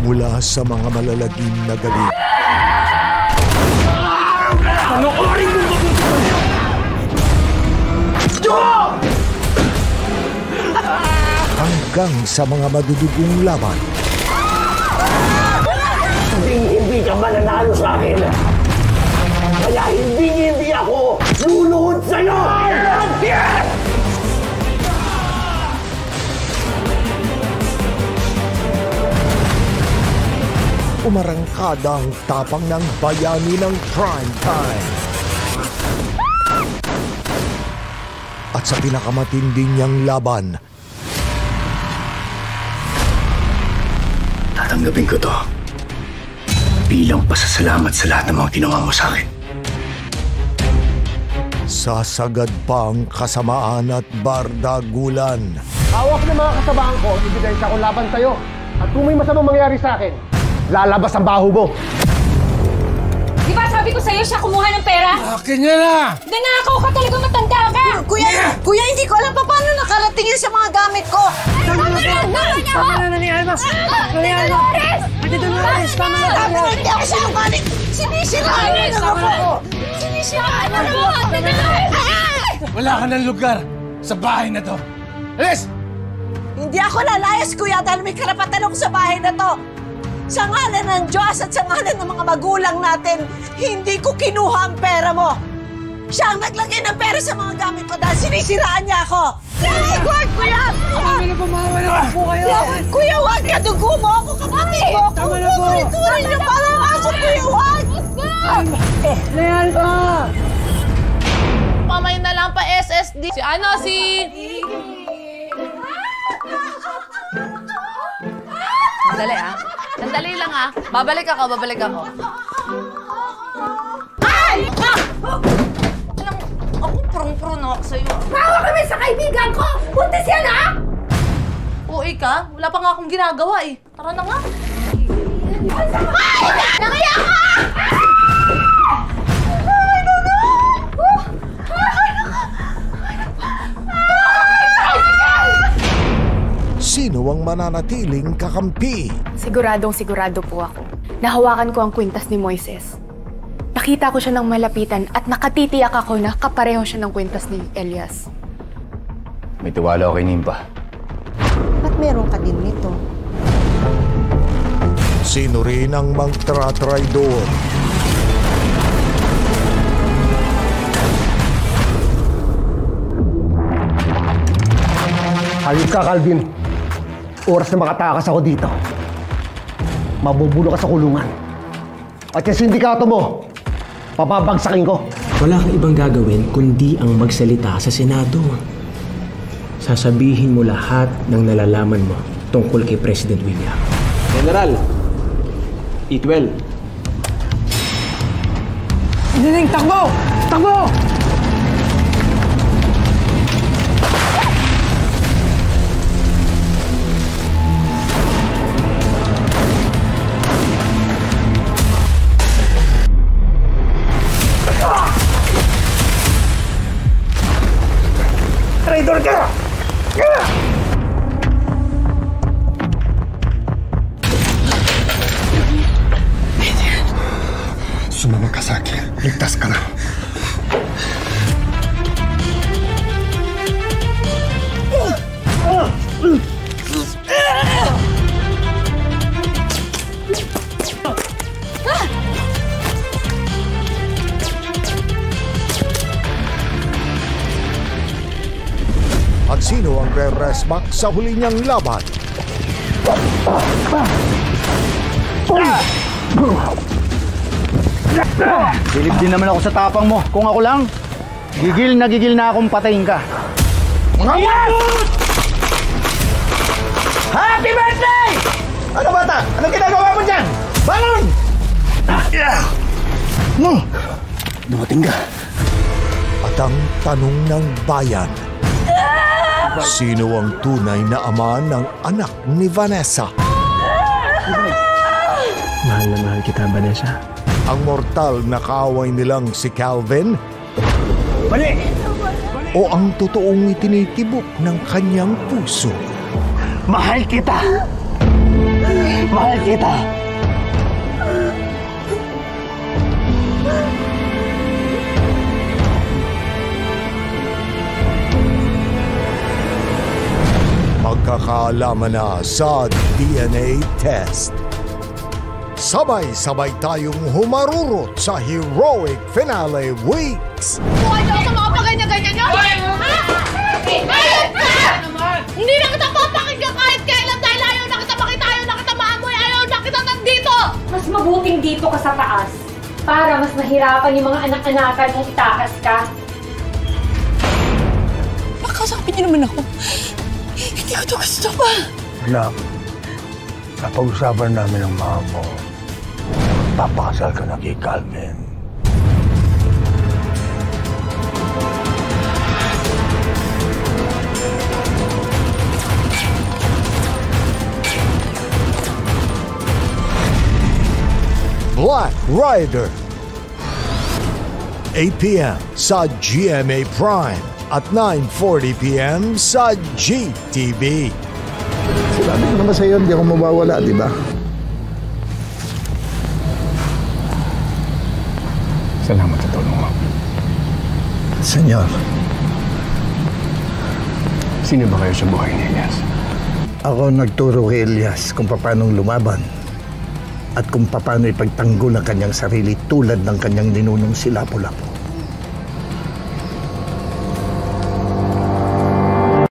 mula sa mga malalagim na galit. Panoorin mo mabuti! Hanggang sa mga madudugong laban. Hindi ka mananalo sa akin. Kaya hindi ako luluhod sa'yo! Umarangkada ang tapang ng bayani ng prime time. At sa pinakamatinding niyang laban, tatanggapin ko to bilang pasasalamat sa lahat ng mga ginawa mo sa akin. sasagad pa ang kasamaan at bardagulan. Hawak ng mga kasabahan ko, ebidensya ko laban sa'yo. At kung may masamang mangyari sa akin, lalabas ang baho mo. Di ba sabi ko sa'yo siya kumuha ng pera? Akin niya na! Nanakaw ka talaga, matanda ka! Kuya, hindi ko alam pa paano nakarating yan sa mga gamit ko. Tama na ni Almas! Ate Dolores! Tama na! Hindi ako sinungaling! Sinisiraan na lang ako! Sinisiraan na lang ako! Ate Dolores! Wala ka ng lugar sa bahay na to. Alis! Hindi ako lalayas, kuya, dahil may karapatan ako sa bahay na to. Sa ngalan ng Diyos at sa ngalan ng mga magulang natin, hindi ko kinuha ang pera mo. Siya ang naglagay ng pera sa mga gamit ko dahil sinisiraan niya ako. Huwag, kuya! Tama na po, mawala na po kayo. Kuya, huwag ka! Dugo mo ako! Kapatid mo ako! Tama na po! Tuloy niyo para ako, kuya! Huwag! Leal ka! Pamay na lang pa SSD. Si Sandali Sandali lang Babalik ako. Ay! Alam mo, ako prong-prong ako sa'yo. Mawa kami sa kaibigan ko! Buntis yan, ha? Uy ka, wala pa nga akong ginagawa eh. Tara na nga. Ay! Nangaya ka! Sino ang mananatiling kakampi? Siguradong-sigurado po ako. Nahawakan ko ang kwintas ni Moises. Nakita ko siya ng malapitan at nakatitiyak ako na kapareho siya ng kwintas ni Elias. May tiwala ako kay Nimpa. Ba't meron ka din nito? Sino rin ang magtratraidor? Hayop ka, Calvin. Oras na makatakas ako dito. Mabubulo ka sa kulungan. At yung sindikato mo, papabagsakin ko. Wala kang ibang gagawin kundi ang magsalita sa Senado. Sasabihin mo lahat ng nalalaman mo tungkol kay President William. General, E12. Nining, takbo! Takbo! Traidor ka! Sumama ka sa akin. Ligtas ka na. At sino ang re-resback sa huli niyang laban? Silip din naman ako sa tapang mo. Kung ako lang, gigil na akong patayin ka. Happy birthday! Ano bata? Anong ginagawa mo dyan? Bangon! Dumating ka. At ang tanong ng bayan, sino ang tunay na ama ng anak ni Vanessa? Mahal na mahal kita, Vanessa. Ang mortal na kaaway nilang si Calvin? Bali! O ang totoong itinitibok ng kanyang puso? Mahal kita! Mahal kita. Magkakaalaman na sa DNA test. Sabay-sabay tayong humarurot sa heroic finale weeks. Buhay daw sa mga pagganyan-ganyan niyo! Hindi na kita papakinggan kahit kailan dahil ayaw na kita makita, ayaw na kita maamoy, ayaw na kita nandito! Mas mabuting dito ka sa taas para mas mahirapan yung mga anak-anakan mong itakas ka. Pakausapin niyo naman ako. Hindi ko ito gusto pa. Anak, napag-usapan namin ng mama mo. Papakasal ka na kay Calvin. Black Rider. 8 p.m. sa GMA Prime at 9:40 p.m. sa GTV. Sinabi ko naman sa'yo, hindi ako mawawala, di ba? Salamat sa tulong mo. Senyor. Sino ba kayo sa buhay ni Elias? Ako nagturo kay Elias kung paano lumaban at kung paano ipagtanggol ang kanyang sarili tulad ng kanyang ninunong si Lapu-Lapu.